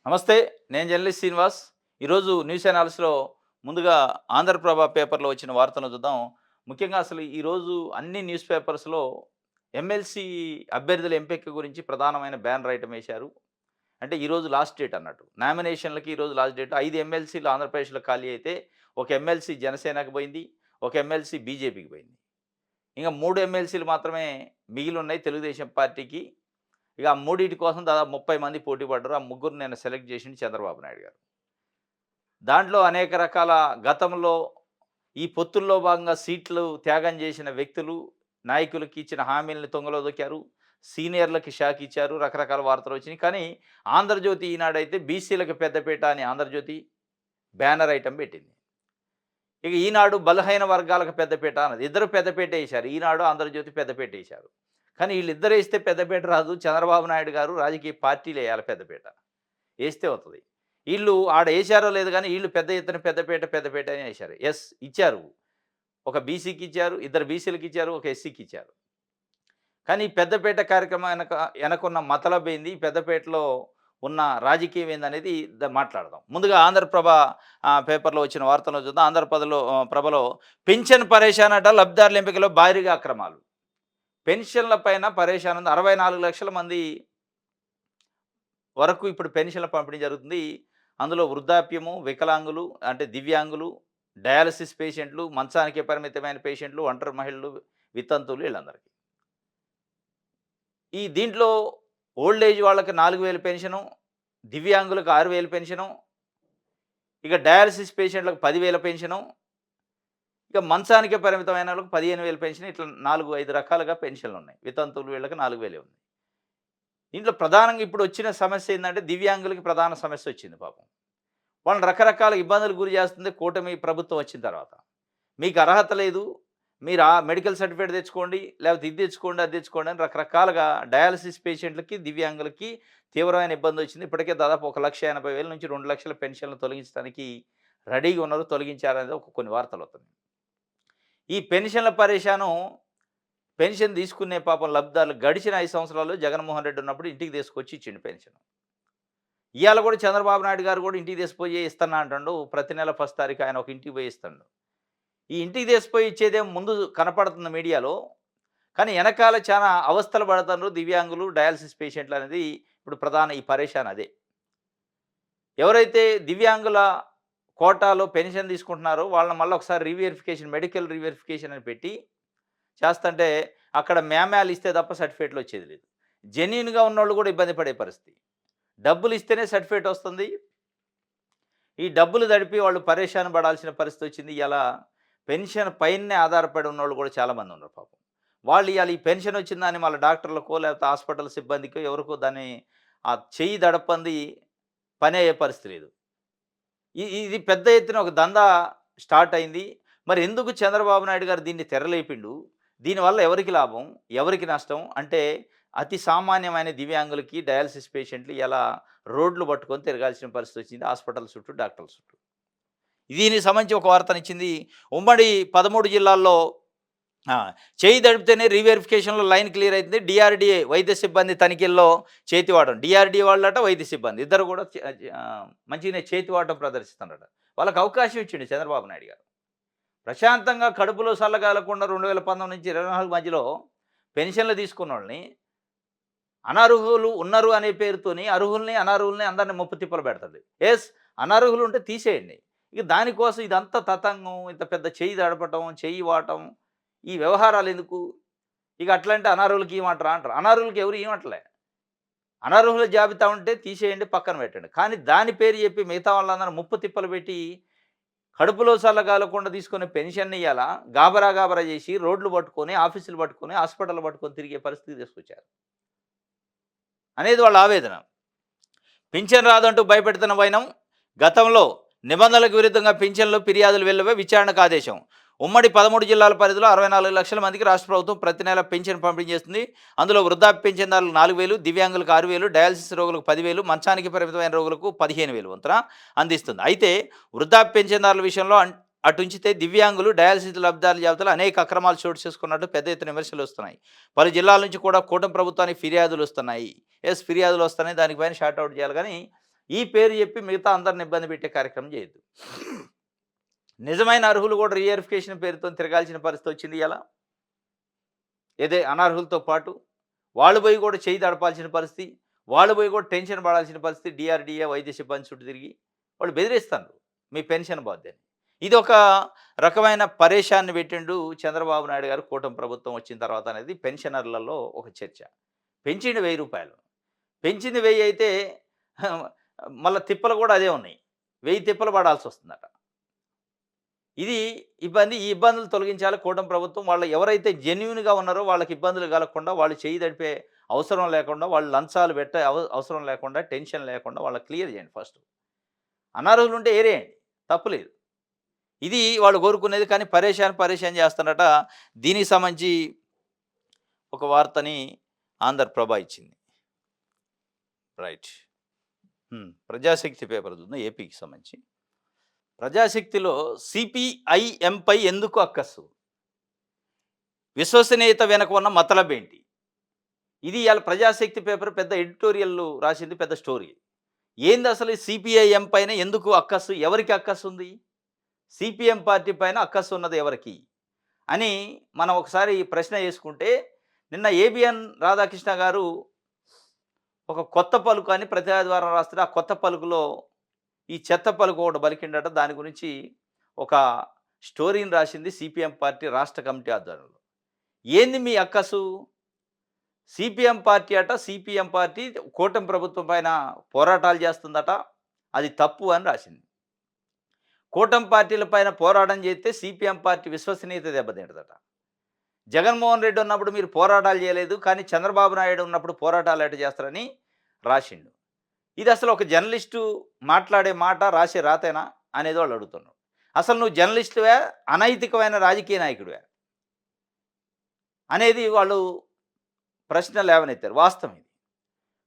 నమస్తే. నేను జర్నలిస్ట్ శ్రీనివాస్. ఈరోజు న్యూస్ అనాలిసిస్‌లో ముందుగా ఆంధ్రప్రభ పేపర్‌లో వచ్చిన వార్తలను చూద్దాం. ముఖ్యంగా అసలు ఈరోజు అన్ని న్యూస్ పేపర్స్‌లో ఎమ్మెల్సీ అభ్యర్థుల ఎంపిక గురించి ప్రధానమైన బ్యానర్ ఐటెమ్ ఏశారు. అంటే ఈరోజు లాస్ట్ డేట్ అన్నట్టు. నామినేషన్‌లకి ఈరోజు లాస్ట్ డేట్. 5 ఎమ్మెల్సీలు ఆంధ్రప్రదేశ్‌లో ఖాళీ అయితే, ఒక ఎమ్మెల్సీ జనసేనకి పోయింది. ఒక ఎమ్మెల్సీ బీజేపీకి పోయింది. ఇంక 3 ఎమ్మెల్సీలు మాత్రమే మిగిలున్నాయి తెలుగుదేశం పార్టీకి. ఇక ఆ మూడిటి కోసం దాదాపు 30 మంది పోటీ పడ్డారు. ఆ ముగ్గురిని నిన్న సెలెక్ట్ చేసిండు చంద్రబాబు నాయుడు గారు. దాంట్లో అనేక రకాల గతంలో ఈ పొత్తుల్లో భాగంగా సీట్లు త్యాగం చేసిన వ్యక్తులు, నాయకులకి ఇచ్చిన హామీలని తుంగలో దొక్కారు. సీనియర్‌లకి షాక్ ఇచ్చారు. రకరకాల వార్తలొచ్చినాయి. కానీ 'ఆంధ్రజ్యోతి' ఈనాడైతే బీసీలకు పెద్దపీట అని 'ఆంధ్రజ్యోతి' బ్యానర్ ఐటెమ్ పెట్టింది. ఇక 'ఈనాడు' బలహీన వర్గాలకు పెద్దపీట అన్నది. ఇద్దరు పెద్దపీట ఏశారు. 'ఈనాడు', 'ఆంధ్రజ్యోతి' పెద్దపీట ఏశారు. కానీ ఈళ్ళిద్దరేస్తే పెద్దపీట రాదు. చంద్రబాబు నాయుడు గారు రాజకీయ పార్టీలేయాలి పెద్దపీట. ఏస్తే అవుతది. ఈళ్ళు ఆడ ఏశారో లేదు గానీ, ఈళ్ళు పెద్ద ఎత్తున పెద్దపీట అని ఏశారు. యెస్, ఇచ్చారు. ఒక బీసీకిచ్చారు, ఇద్దరు బీసీలకిచ్చారు, ఒక ఎస్సీకిచ్చారు. కానీ ఈ పెద్దపీట కార్యక్రమం ఎనకున్న మతలబేంది, పెద్దపేటలో ఉన్న రాజకీయం ఏందనేది మాట్లాడదాం. ముందుగా ఆంధ్రప్రభ పేపర్‌లో వచ్చిన వార్తలను చూద్దాం. ప్రభలో పింఛన్ పరేషానట, లబ్ధిదారుల ఎంపికలో భారీగా అక్రమాలు. పెన్షన్ల పైన పరేషాన్ ఉంది. 64,00,000 మంది వరకు ఇప్పుడు పెన్షన్ల పంపిణీ జరుగుతుంది. అందులో వృద్ధాప్యము, వికలాంగులు అంటే దివ్యాంగులు, డయాలసిస్ పేషెంట్లు, మంచానికే పరిమితమైన పేషెంట్లు, ఒంటరి మహిళలు, వితంతువులు వీళ్ళందరికీ. దీంట్లో ఓల్డ్ ఏజ్ వాళ్ళకి 4,000 పెన్షను, దివ్యాంగులకు 6,000 పెన్షను, ఇక డయాలసిస్ పేషెంట్లకు 10,000 పెన్షను, ఇక మంచానికే పరిమితమైన వాళ్ళకి 15,000 పెన్షన్. ఇట్లా 4, 5 రకాలుగా పెన్షన్లున్నాయి. వితంతువులు వీళ్ళకి 4,000 ఉంది. దీంట్లో ప్రధానంగా ఇప్పుడు వచ్చిన సమస్య ఏందంటే, దివ్యాంగులకి ప్రధాన సమస్యొచ్చింది పాపం. వాళ్ళని రకరకాల ఇబ్బందులకు గురి చేస్తుంది కూటమి ప్రభుత్వం వచ్చిన తర్వాత. మీకు అర్హత లేదు, మీరు ఆ మెడికల్ సర్టిఫికేట్ తెచ్చుకోండి, లేకపోతే ఇది తెచ్చుకోండి, అది తెచ్చుకోండి అని రకరకాలుగా డయాలసిస్ పేషెంట్లకి, దివ్యాంగులకి తీవ్రమైన ఇబ్బందొచ్చింది. ఇప్పటికే దాదాపు 1,80,000 నుంచి 2,00,000 పెన్షన్లు తొలగించడానికి రెడీగా ఉన్నారు. తొలగించారనేది కొన్ని వార్తలొస్తున్నాయి. ఈ పెన్షన్ల పరేషాను పెన్షన్ తీసుకునే పాపం లబ్ధిదారులు గడిచిన 5 సంవత్సరాల్లో జగన్మోహన్ రెడ్డి ఉన్నప్పుడు ఇంటికి తీసుకొచ్చి ఇచ్చిండు పెన్షన్. ఇవాళ కూడా చంద్రబాబు నాయుడు గారు కూడా ఇంటికి తీసుకుపోయి ఇస్తున్నా అంటాడు. ప్రతి నెల ఫస్ట్ తారీఖు ఆయన ఒక ఇంటికి పోయి ఇస్తాడు. ఈ ఇంటికి తీసుకుపోయి ఇచ్చేదేమో ముందు కనపడుతుంది మీడియాలో. కానీ వెనకాల చాలా అవస్థలు పడుతున్నారు దివ్యాంగులు, డయాలసిస్ పేషెంట్లు అనేది ఇప్పుడు ప్రధాన ఈ పరేషాన్ అదే. ఎవరైతే దివ్యాంగుల కోటాలో పెన్షన్ తీసుకుంటున్నారో వాళ్ళని మళ్ళీ ఒకసారి మెడికల్ రీవెరిఫికేషన్ అని పెట్టి చేస్తుంటే అక్కడ మేమాలు ఇస్తే తప్ప సర్టిఫికేట్లు వచ్చేది లేదు. జెన్యూన్‌గా ఉన్నోళ్ళు కూడా ఇబ్బంది పడే పరిస్థితి. డబ్బులు ఇస్తేనే సర్టిఫికేట్ వస్తుంది. ఈ డబ్బులు తడిపి వాళ్ళు పరేషాన్ పడాల్సిన పరిస్థితి వచ్చింది. ఇలా పెన్షన్ పైనే ఆధారపడి ఉన్నోళ్ళు కూడా చాలామంది ఉన్నారు పాపం. వాళ్ళు ఇవాళ ఈ పెన్షన్ వచ్చిందని మళ్ళీ డాక్టర్లకో లేకపోతే హాస్పిటల్ సిబ్బందికో ఎవరికో దాన్ని ఆ చెయ్యి దడపంది పని అయ్యే పరిస్థితి లేదు. ఇది పెద్ద ఎత్తున ఒక దందా స్టార్ట్ అయింది. మరి ఎందుకు చంద్రబాబు నాయుడు గారు దీన్ని తెరలేపిండు? దీనివల్ల ఎవరికి లాభం? ఎవరికి నష్టం? అంటే అతి సామాన్యమైన దివ్యాంగులకి, డయాలసిస్ పేషెంట్లు ఇలా రోడ్లు పట్టుకొని తిరగాల్సిన పరిస్థితి వచ్చింది. హాస్పిటల్ చుట్టూ, డాక్టర్ల చుట్టూ. దీనికి సంబంధించి ఒక వార్తనిచ్చింది. ఉమ్మడి 13 జిల్లాల్లో చేయి దడిపితేనే రీవెరిఫికేషన్‌లో లైన్ క్లియర్ అయితుంది. డీఆర్‌డీఏ వైద్య సిబ్బంది తనిఖీల్లో చేతివాటం. డీఆర్‌డీఏ వాళ్ళట, వైద్య సిబ్బంది ఇద్దరు కూడా మంచిగానే చేతివాటం ప్రదర్శిస్తున్నారట. వాళ్ళకి అవకాశం ఇచ్చిండు చంద్రబాబు నాయుడు గారు. ప్రశాంతంగా కడుపులో సల్లగాలకుండా 2019 నుంచి 24 మధ్యలో పెన్షన్లు తీసుకున్నోళ్ళని అనర్హులు ఉన్నారు అనే పేరుతోని అర్హుల్ని, అనర్హుల్ని అందరిని ముప్పు తిప్పలు పెడతాడు. అనర్హులు ఉంటే తీసేయండి. ఇక దానికోసం ఇదంతా తతంగం, ఇంత పెద్ద చెయ్యి దడపటం, చెయ్యి వాటం, ఈ వ్యవహారాలు ఎందుకు? ఇక అట్లంటే అనర్హులకి ఇవ్వమంటారా అంటారు. అనర్హులకి ఎవరు ఇవ్వట్లే. అనర్హుల జాబితా ఉంటే తీసేయండి, పక్కన పెట్టండి. కానీ దాని పేరు చెప్పి మిగతా వాళ్ళందరూ ముప్పు తిప్పలు పెట్టి కడుపులో చల్లగాలకుండా తీసుకునే పెన్షన్ని ఇయ్యాలా గాబరా చేసి రోడ్లు పట్టుకొని, ఆఫీసులు పట్టుకొని, హాస్పిటల్ పట్టుకొని తిరిగే పరిస్థితికి తీసుకొచ్చారు అనేది వాళ్ళ ఆవేదన. పింఛన్ రాదంటూ భయపెడుతున్న వైనం. గతంలో నిబంధనలకు విరుద్ధంగా పింఛన్లు ఫిర్యాదులు వెళ్లవే విచారణకు ఆదేశం. ఉమ్మడి 13 జిల్లాల పరిధిలో 64,00,000 మందికి రాష్ట్ర ప్రభుత్వం ప్రతి నెల పెన్షన్ పంపిణీ చేస్తుంది. అందులో వృద్ధాప్య పెన్షన్దారులకు 4,000, దివ్యాంగులకు 6,000, డయాలసిస్ రోగులకు 10,000, మంచానికి పరిమితమైన రోగులకు 15,000 వంతున అందిస్తుంది. అయితే వృద్ధాప్య పెన్షన్దారుల విషయంలో అటుంచితే దివ్యాంగులు, డయాలసిస్ లబ్ధిదారుల జాబితాలో అనేక అక్రమాలు చోటు చేసుకున్నట్టు పెద్ద ఎత్తున విమర్శలు వస్తున్నాయి. పలు జిల్లాల నుంచి కూడా కూటమి ప్రభుత్వానికి ఫిర్యాదులు వస్తున్నాయి. ఫిర్యాదులు వస్తున్నాయి, దానిపైన షార్ట్ అవుట్ చేయాలి. కానీ ఈ పేరు చెప్పి మిగతా అందరిని ఇబ్బంది పెట్టే కార్యక్రమం చేయొద్దు. నిజమైన అర్హులు కూడా రీవెరిఫికేషన్ పేరుతో తిరగాల్సిన పరిస్థితి వచ్చింది ఇలా. ఏదే అనర్హులతో పాటు వాళ్ళు పోయి కూడా చేయి తడపాల్సిన పరిస్థితి, వాళ్ళు పోయి కూడా టెన్షన్ పడాల్సిన పరిస్థితి. డిఆర్‌డీఏ వైద్య సిబ్బంది చుట్టూ తిరిగి వాళ్ళు బెదిరిస్తారు మీ పెన్షన్ పోద్దని. ఇది ఒక రకమైన పరేషాన్ని పెట్టిండు చంద్రబాబు నాయుడు గారు కూటమి ప్రభుత్వం వచ్చిన తర్వాత అనేది పెన్షనర్లలో ఒక చర్చ. పెంచిండు రూ. 1000. పెంచింది 1000 అయితే మళ్ళా తిప్పలు కూడా అదే ఉన్నాయి. 1000 తిప్పలు పడాల్సి వస్తుందట. ఇది ఇబ్బంది. ఈ ఇబ్బందులు తొలగించాలి కూటమి ప్రభుత్వం. వాళ్ళు ఎవరైతే జెన్యూన్‌గా ఉన్నారో వాళ్ళకి ఇబ్బందులు కలగకుండా, వాళ్ళు చేయి తడిపే అవసరం లేకుండా, వాళ్ళు లంచాలు పెట్టే అవసరం లేకుండా, టెన్షన్ లేకుండా వాళ్ళకి క్లియర్ చేయండి ఫస్ట్. అనర్హులు ఉంటే ఏరేయండి, తప్పులేదు. ఇది వాళ్ళు కోరుకునేది. కానీ పరేషాన్ చేస్తారట. దీనికి సంబంధించి ఒక వార్తని ఆంధ్రప్రభ ఇచ్చింది. రైట్. ప్రజాశక్తి పేపర్ చూద్దాం ఏపీకి సంబంధించి. ప్రజాశక్తిలో సిపిఐఎంపై ఎందుకు అక్కసు, విశ్వసనీయత వెనక ఉన్న మతలబేంటి? ఇది ఇవాళ ప్రజాశక్తి పేపర్ పెద్ద ఎడిటోరియల్ రాసింది, పెద్ద స్టోరీ. ఏంది అసలు ఈ సిపిఐఎం పైన ఎందుకు అక్కసు, ఎవరికి అక్కసు ఉంది? సిపిఎం పార్టీ పైన అక్కసు ఉన్నది ఎవరికి అని మనం ఒకసారి ప్రశ్న చేసుకుంటే, నిన్న ఏబిఎన్ రాధాకృష్ణ గారు ఒక కొత్త పలుకు అని ప్రతి ఆదివారం రాస్తే, ఆ కొత్త పలుకులో ఈ చెత్త పలుకు ఒకటి బలికిండట. దాని గురించి ఒక స్టోరీని రాసింది సిపిఎం పార్టీ రాష్ట్ర కమిటీ ఆధ్వర్యంలో. ఏంది మీ అక్కసు? సిపిఎం పార్టీ అట, సిపిఎం పార్టీ కూటమి ప్రభుత్వం పైన పోరాటాలు చేస్తుందట, అది తప్పు అని రాసింది. కూటమి పార్టీల పైన పోరాటం చేస్తే సిపిఎం పార్టీ విశ్వసనీయత దెబ్బతింటదట. జగన్మోహన్ రెడ్డి ఉన్నప్పుడు మీరు పోరాటాలు చేయలేదు, కానీ చంద్రబాబు నాయుడు ఉన్నప్పుడు పోరాటాలు ఎట చేస్తారని రాసిండు. ఇది అసలు ఒక జర్నలిస్టు మాట్లాడే మాట, రాసే రాతేనా అనేది వాళ్ళు అడుగుతున్నారు. అసలు నువ్వు జర్నలిస్టువే, అనైతికమైన రాజకీయ నాయకుడివే అనేది వాళ్ళు ప్రశ్న లేవనెత్తారు. వాస్తవం ఇది.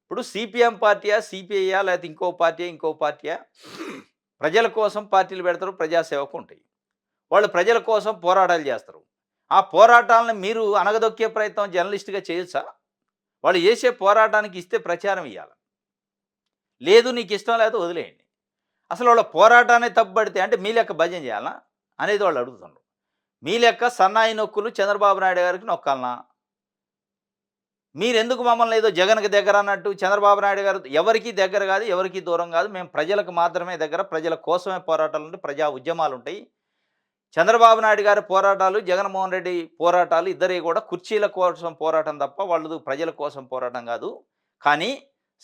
ఇప్పుడు సిపిఎం పార్టీయా, సిపిఐయా, లేకపోతే ఇంకో పార్టీయా ప్రజల కోసం పార్టీలు పెడతారు, ప్రజాసేవకు ఉంటాయి. వాళ్ళు ప్రజల కోసం పోరాటాలు చేస్తారు. ఆ పోరాటాలను మీరు అణగదొక్కే ప్రయత్నం జర్నలిస్టుగా చేయొచ్చా? వాళ్ళు చేసే పోరాటానికి ఇస్తే ప్రచారం ఇవ్వాలి, లేదు నీకు ఇష్టం లేకపోతే వదిలేయండి. అసలు వాళ్ళ పోరాటాన్ని తప్పుపడితే అంటే మీ లెక్క భజన చేయాలా అనేది వాళ్ళు అడుగుతున్నారు. మీ లెక్క సన్నాయి నొక్కులు చంద్రబాబు నాయుడు గారికి నొక్కాలనా? మీరెందుకు మమ్మల్ని ఏదో జగన్కి దగ్గర అన్నట్టు? చంద్రబాబు నాయుడు గారు ఎవరికి దగ్గర కాదు, ఎవరికి దూరం కాదు. మేము ప్రజలకు మాత్రమే దగ్గర, ప్రజల కోసమే పోరాటాలు ఉంటాయి, ప్రజా ఉద్యమాలు ఉంటాయి. చంద్రబాబు నాయుడు గారి పోరాటాలు, జగన్మోహన్ రెడ్డి పోరాటాలు ఇద్దరి కూడా కుర్చీల కోసం పోరాటం తప్ప వాళ్ళు ప్రజల కోసం పోరాటం కాదు. కానీ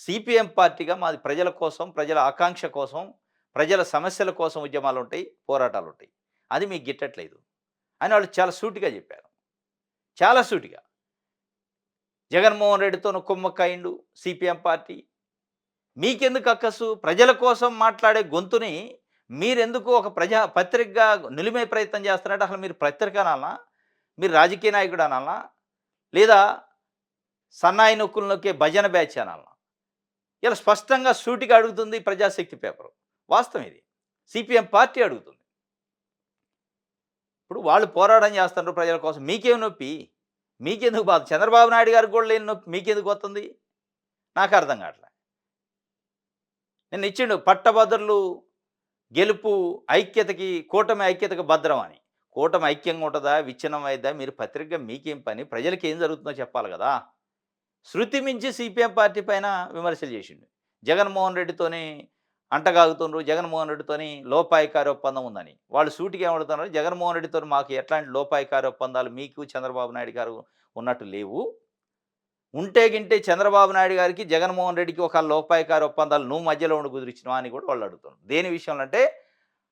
సిపిఎం పార్టీగా మాది ప్రజల కోసం, ప్రజల ఆకాంక్ష కోసం, ప్రజల సమస్యల కోసం ఉద్యమాలు ఉంటాయి, పోరాటాలు ఉంటాయి. అది మీకు గిట్టట్లేదు అని వాళ్ళు చాలా సూటిగా చెప్పారు. చాలా సూటిగా. జగన్మోహన్ రెడ్డితో కుమ్మక్కయిండు సిపిఎం పార్టీ. మీకెందుకు అక్కసు? ప్రజల కోసం మాట్లాడే గొంతుని మీరెందుకు ఒక పత్రికగా నిలిమే ప్రయత్నం చేస్తున్నారంటే, అసలు మీరు పత్రిక అనాలనా, మీరు రాజకీయ నాయకుడు అనాలనా, లేదా సన్నాయి నొక్కులు నొక్కే భజన బ్యాచ్ అనాలనా? ఇలా స్పష్టంగా సూటిగా అడుగుతుంది ప్రజాశక్తి పేపరు. వాస్తవం ఇది. సిపిఎం పార్టీ అడుగుతుంది. ఇప్పుడు వాళ్ళు పోరాటం చేస్తున్నారు ప్రజల కోసం. మీకేం నొప్పి? మీకెందుకు బాధ? చంద్రబాబు నాయుడు గారికి కూడా లేని నొప్పి మీకెందుకు వస్తుంది? నాకు అర్థం కావట్లే. నిన్న ఇచ్చిండు పట్టభద్రులు గెలుపు ఐక్యతకి, కూటమి ఐక్యతకు భద్రం అని. కూటమి ఐక్యంగా ఉంటుందా, విచ్ఛిన్నం అయిద్దా? మీరు పత్రికగా మీకేం పని? ప్రజలకు ఏం జరుగుతుందో చెప్పాలి కదా. శృతి మించి సిపిఎం పార్టీ పైన విమర్శలు చేసిండు. జగన్మోహన్ రెడ్డితోని అంటగాగుతుండ్రు, జగన్మోహన్ రెడ్డితోని లోపాయికారి ఒప్పందం ఉందని. వాళ్ళు సూటిగా ఏమడుతున్నారు, జగన్మోహన్ రెడ్డితో మాకు ఎట్లాంటి లోపాయికారి ఒప్పందాలు మీకు చంద్రబాబు నాయుడు గారు ఉన్నట్టు లేవు. ఉంటే గింటే చంద్రబాబు నాయుడు గారికి, జగన్మోహన్ రెడ్డికి ఒక లోపాయికారి ఒప్పందాలు నువ్వు మధ్యలో ఉండి కుదిరిచ్చినావా అని కూడా వాళ్ళు అడుగుతున్నారు. దేని విషయంలో అంటే,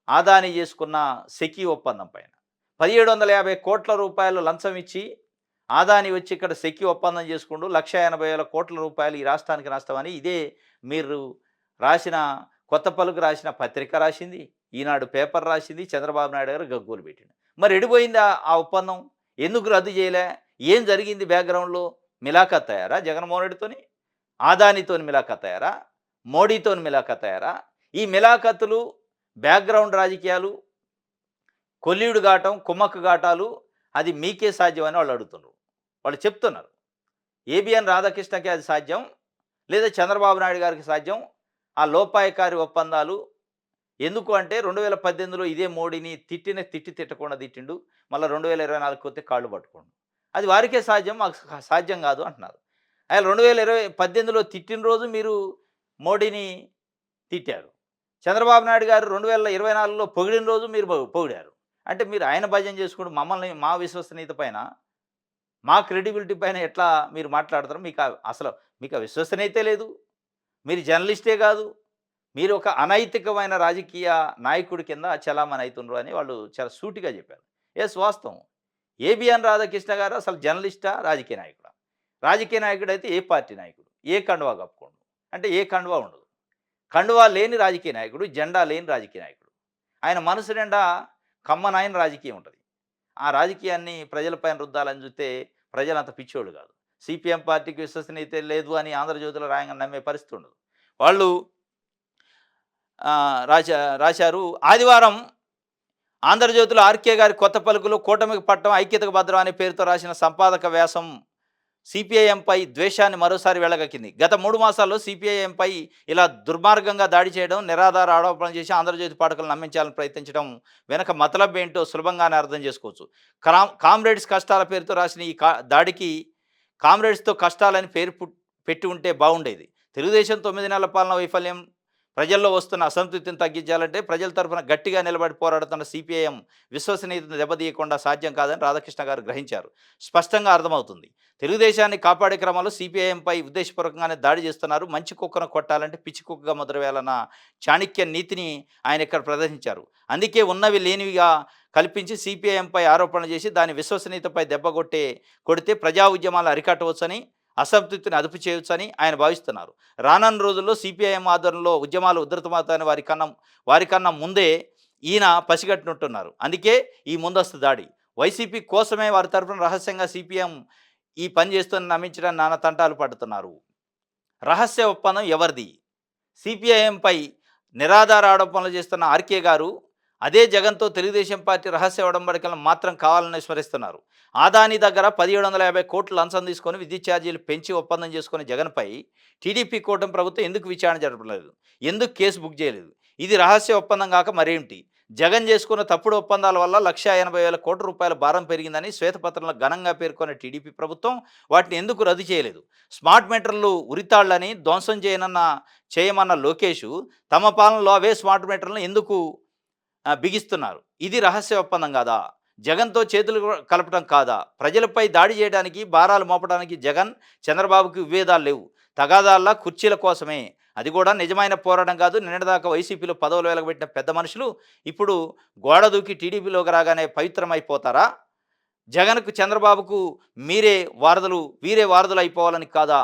ఆదాని చేసుకున్న సెకీ ఒప్పందం పైన 1750 కోట్ల రూపాయలు లంచం ఇచ్చి ఆదాని వచ్చి ఇక్కడ సెకీ ఒప్పందం చేసుకుంటూ 1,80,000 కోట్ల రూపాయలు ఈ రాష్ట్రానికి నష్టమని ఇదే మీరు రాసిన కొత్త పలుకు రాసిన పత్రిక రాసింది, ఈనాడు పేపర్ రాసింది, చంద్రబాబు నాయుడు గారు గగ్గోలు పెట్టిండు. మరి ఎడిపోయింది ఆ ఒప్పందం? ఎందుకు రద్దు చేయలే? ఏం జరిగింది బ్యాక్గ్రౌండ్లో? మిలాఖత్ అయ్యారా జగన్మోహన్ రెడ్డితోని? ఆదానితోని మిలాఖత్ అయ్యారా? మోడీతోని మిలాఖత్ అయ్యారా? ఈ మిలాఖతులు, బ్యాక్గ్రౌండ్ రాజకీయాలు, కొల్లీడు ఘాటం, కుమ్మక్కు ఘాటాలు అది మీకే సాధ్యం అని వాళ్ళు అడుగుతున్నారు. వాళ్ళు చెప్తున్నారు ఏబిఎన్ రాధాకృష్ణకి అది సాధ్యం, లేదా చంద్రబాబు నాయుడు గారికి సాధ్యం, ఆ లోపాయకారి ఒప్పందాలు ఎందుకు అంటే 2018లో ఇదే మోడీని తిట్టకుండా తిట్టిండు. మళ్ళా 2024కి వస్తే కాళ్ళు పట్టుకోండు. అది వారికే సాధ్యం. మాకు సాధ్యం కాదు అంటున్నారు. ఆయన 18లో తిట్టిన రోజు మీరు మోడీని తిట్టారు. చంద్రబాబు నాయుడు గారు 2024లో పొగిడిన రోజు మీరు పొగిడారు. అంటే మీరు ఆయన భజన చేసుకుంటూ మమ్మల్ని మా విశ్వసనీయత పైన, మా క్రెడిబిలిటీ పైన ఎట్లా మీరు మాట్లాడతారు? అసలు మీకు ఆ విశ్వసనీయతే లేదు. మీరు జర్నలిస్టే కాదు. మీరు ఒక అనైతికమైన రాజకీయ నాయకుడి కింద చలామణి అయితుండ్రు అని వాళ్ళు చాలా సూటిగా చెప్పారు. వాస్తవం. ఏబిఎన్ రాధాకృష్ణ గారు అసలు జర్నలిస్టా? రాజకీయ నాయకుడా? రాజకీయ నాయకుడైతే ఏ పార్టీ నాయకుడు? ఏ కండువా కప్పుకోండు? అంటే ఏ కండువా ఉండదు. కండువా లేని రాజకీయ నాయకుడు, జెండా లేని రాజకీయ నాయకుడు. ఆయన మనసు నిండా కమ్మనైన రాజకీయం ఉంటది. ఆ రాజకీయాన్ని ప్రజలపైన రుద్దాలని చూస్తే ప్రజలంత పిచ్చోళ్ళు కాదు. సిపిఎం పార్టీకి విశ్వసనీయత లేదు అని ఆంధ్రజ్యోతిలో రాయంగానే నమ్మే పరిస్థితి ఉండదు. వాళ్ళు రాశారు. ఆదివారం ఆంధ్రజ్యోతిలో ఆర్కే గారి కొత్త పలుకులు, కూటమికి పట్టం, ఐక్యతకు భద్రం అనే పేరుతో రాసిన సంపాదక వ్యాసం సిపిఐఎంపై ద్వేషాన్ని మరోసారి వెళ్ళగక్కింది. గత 3 మాసాల్లో సిపిఐఎంపై ఇలా దుర్మార్గంగా దాడి చేయడం, నిరాధార ఆరోపణలు చేసి ఆంధ్రజ్యోతి పాఠకులను నమ్మించాలని ప్రయత్నించడం వెనక మతలబ్ ఏంటో సులభంగానే అర్థం చేసుకోవచ్చు. కామ్రేడ్స్ కష్టాల పేరుతో రాసిన ఈ దాడికి కామ్రేడ్స్తో కష్టాలని పేరు పెట్టి ఉంటే బాగుండేది. తెలుగుదేశం 9 నెలల పాలన వైఫల్యం, ప్రజల్లో వస్తున్న అసంతృప్తిని తగ్గించాలంటే ప్రజల తరఫున గట్టిగా నిలబడి పోరాడుతున్న సిపిఐఎం విశ్వసనీయతను దెబ్బతీయకుండా సాధ్యం కాదని రాధాకృష్ణ గారు గ్రహించారు. స్పష్టంగా అర్థమవుతుంది. తెలుగుదేశాన్ని కాపాడే క్రమంలో సిపిఐఎంపై ఉద్దేశపూర్వకంగానే దాడి చేస్తున్నారు. మంచి కుక్కను కొట్టాలంటే పిచ్చి కుక్కగా ముద్రవేయాలన్న చాణక్య నీతిని ఆయన ఇక్కడ ప్రదర్శించారు. అందుకే ఉన్నవి లేనివిగా కల్పించి సిపిఐఎంపై ఆరోపణలు చేసి దాని విశ్వసనీయతపై కొడితే ప్రజా ఉద్యమాలు అరికట్టవచ్చని, అసంతృప్తిని అదుపు చేయవచ్చని ఆయన భావిస్తున్నారు. రానున్న రోజుల్లో సిపిఐఎం ఆధ్వర్యంలో ఉద్యమాలు ఉధృతమవుతాయని వారికన్నా ముందే ఈయన పసిగట్టినట్టున్నారు. అందుకే ఈ ముందస్తు దాడి. వైసీపీ కోసమే వారి తరఫున రహస్యంగా సిపిఎం ఈ పని చేస్తున్న నమ్మించడానికి నానా తంటాలు పడుతున్నారు. రహస్య ఒప్పందం ఎవరిది? సిపిఐఎంపై నిరాధార ఆరోపణలు చేస్తున్న ఆర్కే గారు అదే జగన్తో తెలుగుదేశం పార్టీ రహస్య ఒడంబడికలను మాత్రం కావాలని స్మరిస్తున్నారు. ఆదాని దగ్గర 1750 కోట్లు లంచం తీసుకొని విద్యుత్ ఛార్జీలు పెంచి ఒప్పందం చేసుకుని జగన్పై టీడీపీ కూటమి ప్రభుత్వం ఎందుకు విచారణ జరపలేదు? ఎందుకు కేసు బుక్ చేయలేదు? ఇది రహస్య ఒప్పందం కాక మరేంటి? జగన్ చేసుకున్న తప్పుడు ఒప్పందాల వల్ల 1,80,000 కోట్ల రూపాయల భారం పెరిగిందని శ్వేతపత్రంలో ఘనంగా పేర్కొన్న టీడీపీ ప్రభుత్వం వాటిని ఎందుకు రద్దు చేయలేదు? స్మార్ట్ మీటర్లు ఉరితాళ్లని ధ్వంసం చేయమన్న లోకేష్ తమ పాలనలో అవే స్మార్ట్ మీటర్లను ఎందుకు బిగిస్తున్నారు? ఇది రహస్య ఒప్పందం కాదా? జగన్తో చేతులు కలపడం కాదా? ప్రజలపై దాడి చేయడానికి, భారాలు మోపడానికి జగన్, చంద్రబాబుకి విభేదాలు లేవు. తగాదాల్లా కుర్చీల కోసమే. అది కూడా నిజమైన పోరాటం కాదు. నిన్నటిదాకా వైసీపీలో పదవులు వెలగబెట్టిన పెద్ద మనుషులు ఇప్పుడు గోడ దూకి టీడీపీలోకి రాగానే పవిత్రమైపోతారా? జగన్కు, చంద్రబాబుకు వీరే వారధులు అయిపోవాలని కాదా?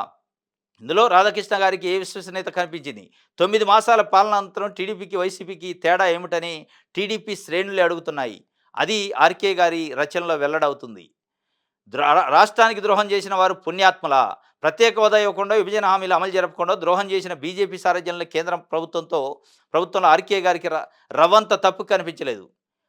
ఇందులో రాధాకృష్ణ గారికి ఏ విశ్వసనీయత కనిపించింది? 9 మాసాల పాలనాంతరం టీడీపీకి, వైసీపీకి తేడా ఏమిటని టీడీపీ శ్రేణులే అడుగుతున్నాయి. అది ఆర్కే గారి రచనలో వెల్లడవుతుంది. రాష్ట్రానికి ద్రోహం చేసిన వారు పుణ్యాత్మలా? ప్రత్యేక హోదా ఇవ్వకుండా, విభజన హామీలు అమలు జరపకుండా ద్రోహం చేసిన బీజేపీ సారథ్యంలో కేంద్ర ప్రభుత్వంలో ఆర్కే గారికి రవ్వంత తప్పు కనిపించలేదు.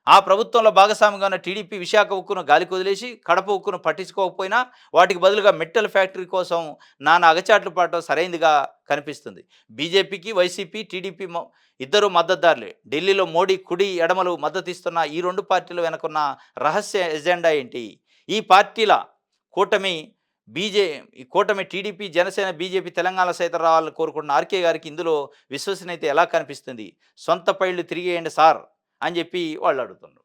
ఆ ప్రభుత్వంలో భాగస్వామిగా ఉన్న టీడీపీ విశాఖ ఉక్కును గాలికి వదిలేసి, కడప ఉక్కును పట్టించుకోకపోయినా వాటికి బదులుగా మెట్టల్ ఫ్యాక్టరీ కోసం నానా అగచాట్లు పడటం సరైనదిగా కనిపిస్తుంది. బీజేపీకి, వైసీపీ, టీడీపీ ఇద్దరు మద్దతుదారులే. ఢిల్లీలో మోడీ కుడి ఎడమలు మద్దతిస్తున్న ఈ 2 పార్టీలు వెనుకున్న రహస్య ఎజెండా ఏంటి? ఈ పార్టీల కూటమి టీడీపీ, జనసేన, బీజేపీ తెలంగాణ సైతం రావాలని కోరుకుంటున్న ఆర్కే గారికి ఇందులో విశ్వసనీయత ఎలా కనిపిస్తుంది? సొంత పైళ్ళు తిరిగేయండి సార్ అని చెప్పి వాళ్ళు అడుగుతున్నారు.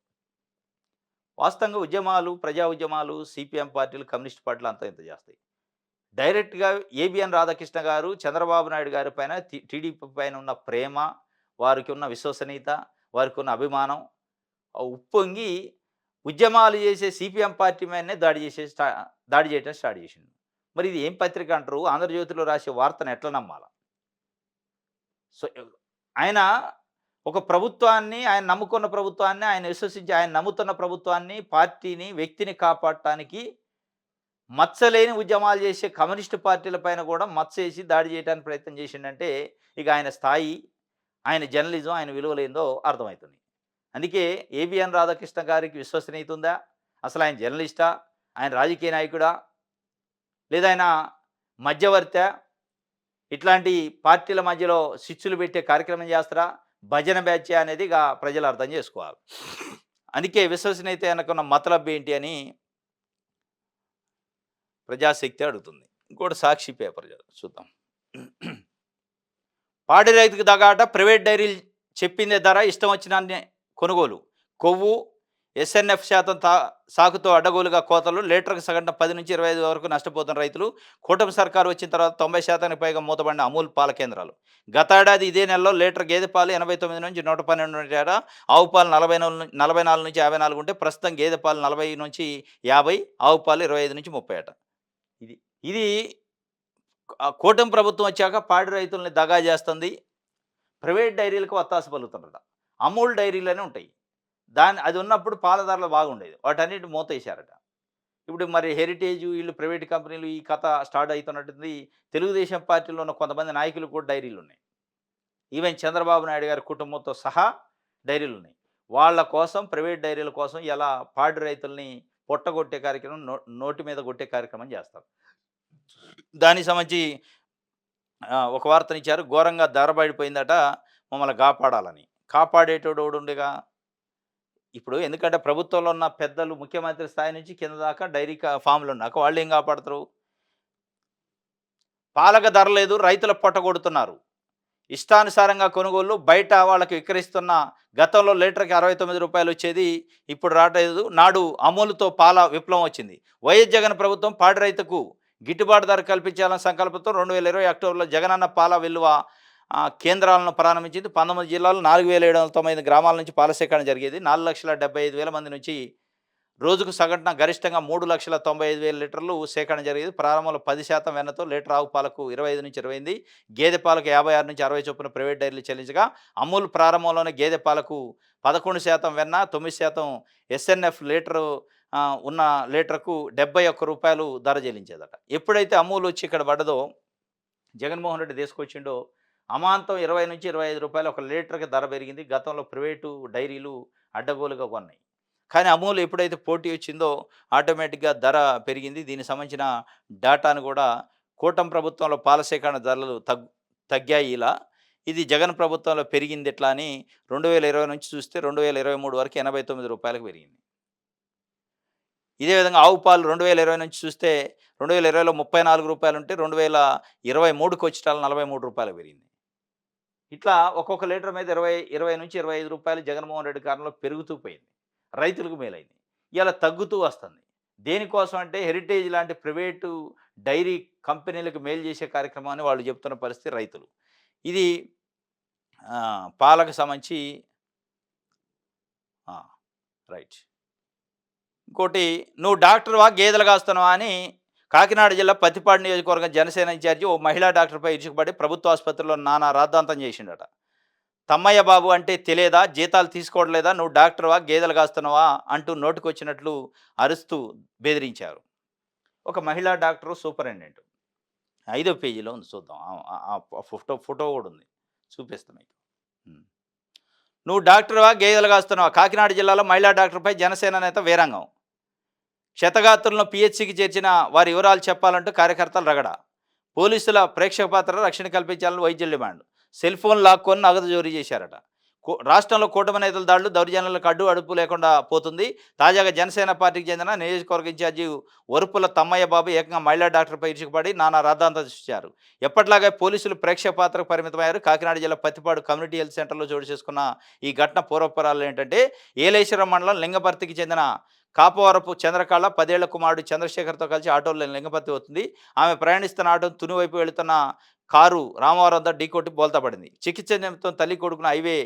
వాస్తవంగా ప్రజా ఉద్యమాలు సిపిఎం పార్టీలు, కమ్యూనిస్ట్ పార్టీలు అంతా ఇంత చేస్తాయి. డైరెక్ట్గా ఏబిఎన్ రాధాకృష్ణ గారు చంద్రబాబు నాయుడు గారి పైన, టీడీపీ పైన ఉన్న ప్రేమ, వారికి ఉన్న విశ్వసనీయత, వారికి ఉన్న అభిమానం ఉప్పొంగి ఉద్యమాలు చేసే సిపిఎం పార్టీ మీదనే దాడి చేయడం స్టార్ట్ చేసింది. మరి ఇది ఏం పత్రిక అంటారు? ఆంధ్రజ్యోతిలో రాసే వార్తను ఎట్లా నమ్మాలా? సో ఆయన ఒక ప్రభుత్వాన్ని, ఆయన నమ్ముకున్న ప్రభుత్వాన్ని, ఆయన విశ్వసించి ఆయన నమ్ముతున్న ప్రభుత్వాన్ని, పార్టీని, వ్యక్తిని కాపాడటానికి మచ్చలేని ఉద్యమాలు చేసే కమ్యూనిస్టు పార్టీల పైన కూడా మచ్చేసి దాడి చేయడానికి ప్రయత్నం చేసిండంటే ఇక ఆయన స్థాయి, ఆయన జర్నలిజం, ఆయన విలువలేందో అర్థమవుతుంది. అందుకే ఏబిఎన్ రాధాకృష్ణ గారికి విశ్వసనీయత ఉందా? అసలు ఆయన ఇట్లాంటి పార్టీల మధ్యలో చిచ్చులు పెట్టే కార్యక్రమం చేస్తారా? భజన బ్యాచా అనేది ఇక ప్రజలు అర్థం చేసుకోవాలి. అందుకే విశ్వసనీయత వెనకున్న మతలబ్ ఏంటి అని ప్రజాశక్తి అడుగుతుంది. ఇంకోటి సాక్షి పేపర్ చూద్దాం. పాడి రైతుకు దగాట, ప్రైవేట్ డైరీలు చెప్పిందే ధర, ఇష్టం వచ్చినాన్ని కొనుగోలు. కొవ్వు, ఎస్ఎన్ఎఫ్ శాతం సాకుతో అడ్డగోలుగా కోతలు, లీటర్కు సగటున 10 నుంచి 25 వరకు నష్టపోతున్న రైతులు. కూటమి సర్కారు వచ్చిన తర్వాత 90% పైగా మూతబడిన అమూల్ పాల కేంద్రాలు. గతేడాది ఇదే నెలలో లీటర్ గేదె పాలు 89 నుంచి 112 ఉండేట, ఆవు పాలు 44 నుంచి 54 ఉంటే ప్రస్తుతం గేదె పాలు 40 నుంచి 50, ఆవు పాలు 25 నుంచి 30 అట. ఇది ఇది కూటమి ప్రభుత్వం వచ్చాక పాడి రైతుల్ని దగా చేస్తుంది. ప్రైవేట్ డైరీలకు వత్తాసు పలుకుతుందట. అమూల్ డైరీలనే ఉంటాయి. అది ఉన్నప్పుడు పాల ధరలు బాగుండేది. వాటన్నిటిని మూతేశారట. ఇప్పుడు మరి హెరిటేజ్ వీళ్ళు ప్రైవేట్ కంపెనీలు ఈ కథ స్టార్ట్ అవుతున్నట్టుంది. తెలుగుదేశం పార్టీలో ఉన్న కొంతమంది నాయకులు కూడా డైరీలు ఉన్నాయి. ఈవెన్ చంద్రబాబు నాయుడు గారి కుటుంబంతో సహా డైరీలు ఉన్నాయి. వాళ్ళ కోసం ప్రైవేట్ డైరీల కోసం ఎలా పాడి రైతుల్ని పొట్టగొట్టే కార్యక్రమం, నోటి మీద కొట్టే కార్యక్రమం చేస్తారు. దానికి సంబంధించి ఒక వార్తనిచ్చారు. ఘోరంగా ధర బయటపోయిందట, మమ్మల్ని కాపాడాలని. కాపాడేటోడు ఉండేగా. ఇప్పుడు ఎందుకంటే ప్రభుత్వంలో ఉన్న పెద్దలు ముఖ్యమంత్రి స్థాయి నుంచి కింద దాకా డైరీ ఫామ్లు ఉన్నాక వాళ్ళు ఏం కాపాడతారు? పాలకు ధర లేదు, రైతుల పొట్టగొడుతున్నారు. ఇష్టానుసారంగా కొనుగోళ్లు, బయట వాళ్ళకి విక్రయిస్తున్న గతంలో లీటర్కి 69 రూపాయలు వచ్చేది, ఇప్పుడు రావట్లేదు. నాడు అమూలుతో పాల విప్లవం వచ్చింది. వైఎస్ జగన్ ప్రభుత్వం పాడి రైతుకు గిట్టుబాటు ధర కల్పించాలన్న సంకల్పంతో 2020 అక్టోబర్లో జగనన్న పాల విలువ కేంద్రాలను ప్రారంభించింది. 19 జిల్లాలు 4790 గ్రామాల నుంచి పాల సేకరణ జరిగేది. 4,75,000 మంది నుంచి రోజుకు సగటున గరిష్టంగా 3,95,000 లీటర్లు సేకరణ జరిగేది. ప్రారంభంలో 10% వెన్నతో లీటర్ ఆవు పాలకు 25 నుంచి 28, గేదె పాలకు 56 నుంచి 60 చొప్పున ప్రైవేట్ డైరీలు చెల్లించగా, అమూల్ ప్రారంభంలోనే గేదె పాలకు 11% వెన్న, 9% ఎస్ఎన్ఎఫ్ లీటరు ఉన్న లీటర్కు 71 రూపాయలు ధర చెల్లించేదట. ఎప్పుడైతే అమూల్ వచ్చి ఇక్కడ పడ్డదో, జగన్మోహన్ రెడ్డి తీసుకొచ్చిండో, అమాంతం 20 నుంచి 25 రూపాయలు ఒక లీటర్కి ధర పెరిగింది. గతంలో ప్రైవేటు డైరీలు అడ్డగోలుగా కొన్నాయి. కానీ అమూల్ ఎప్పుడైతే పోటీ వచ్చిందో ఆటోమేటిక్గా ధర పెరిగింది. దీనికి సంబంధించిన డేటాను కూడా కూటమి ప్రభుత్వంలో పాల సేకరణ ధరలు తగ్గాయి. ఇలా ఇది జగన్ ప్రభుత్వంలో పెరిగింది ఎట్లా అని 2020 నుంచి చూస్తే 2023 వరకు 89 రూపాయలకు పెరిగింది. ఇదే విధంగా ఆవు పాలు 2020 నుంచి చూస్తే 2020లో 34 రూపాయలు ఉంటే 2023కి వచ్చేటాలు 43 రూపాయలు పెరిగింది. ఇట్లా ఒక్కొక్క లీటర్ మీద 20 నుంచి 25 రూపాయలు జగన్మోహన్ రెడ్డి కాలంలో పెరుగుతూ పోయింది. రైతులకు మేలైంది. ఇలా తగ్గుతూ వస్తుంది. దేనికోసం అంటే హెరిటేజ్ లాంటి ప్రైవేటు డైరీ కంపెనీలకు మేలు చేసే కార్యక్రమాన్ని వాళ్ళు చెప్తున్న పరిస్థితి రైతులు. ఇది పాలకు సంబంధించి రైట్. ఇంకోటి, నువ్వు డాక్టర్వా గేదెలు కాస్తున్నావా అని కాకినాడ జిల్లా పత్తిపాడు నియోజకవర్గం జనసేన ఇన్ఛార్జి ఓ మహిళా డాక్టర్పై ఇరుచుకుపడి ప్రభుత్వ ఆసుపత్రిలో నానా రాద్ధాంతం చేసిండట. తమ్మయ్య బాబు అంటే తెలియదా, జీతాలు తీసుకోవట్లేదా, నువ్వు డాక్టర్వా గేదెలు కాస్తున్నావా అంటూ నోటికొచ్చినట్లు అరుస్తూ బెదిరించారు. ఒక మహిళా డాక్టరు సూపరింటెండెంట్ 5వ పేజీలో ఉంది, చూద్దాం. ఫోటో కూడా ఉంది, చూపిస్తాను మీకు. నువ్వు డాక్టర్వా గేదెలు కాస్తున్నావా? కాకినాడ జిల్లాలో మహిళా డాక్టర్పై జనసేన నేత వీరంగం. క్షతగాత్రులను పిహెచ్సికి చేర్చిన వారి వివరాలు చెప్పాలంటూ కార్యకర్తలు రగడ. పోలీసుల ప్రేక్షక పాత్ర రక్షణ కల్పించాలని వైద్యుల డిమాండ్. సెల్ ఫోన్ లాక్కొని నగదు జోరీ చేశారట. రాష్ట్రంలో కూటమి నేతల దాడులు, దౌర్జన్యాలకు అడుపు లేకుండా పోతుంది. తాజాగా జనసేన పార్టీకి చెందిన నియోజకవర్గ ఇన్ఛార్జి వరుపుల తమ్మయ్య బాబు ఏకంగా మహిళా డాక్టర్పై ఇరుచుకుపడి నానా రాద్ధాంతం సృష్టించారు. ఎప్పటిలాగే పోలీసులు ప్రేక్షక పాత్రకు పరిమితమయ్యారు. కాకినాడ జిల్లా పత్తిపాడు కమ్యూనిటీ హెల్త్ సెంటర్లో చోటు చేసుకున్న ఈ ఘటన పూర్వపరాలు ఏంటంటే, ఏలేశ్వరం మండలం లింగపర్తికి చెందిన కాపవరపు చంద్రకళ 10 ఏళ్ల కుమారుడు చంద్రశేఖర్తో కలిసి ఆటోలో లింగపర్తి వస్తుంది. ఆమె ప్రయాణిస్తున్న ఆటో తుని వైపు వెళుతున్న కారు రామవరం వద్ద ఢీకొట్టి బోల్తా పడింది. చికిత్స నిమిత్తం తల్లి కొడుకును హైవే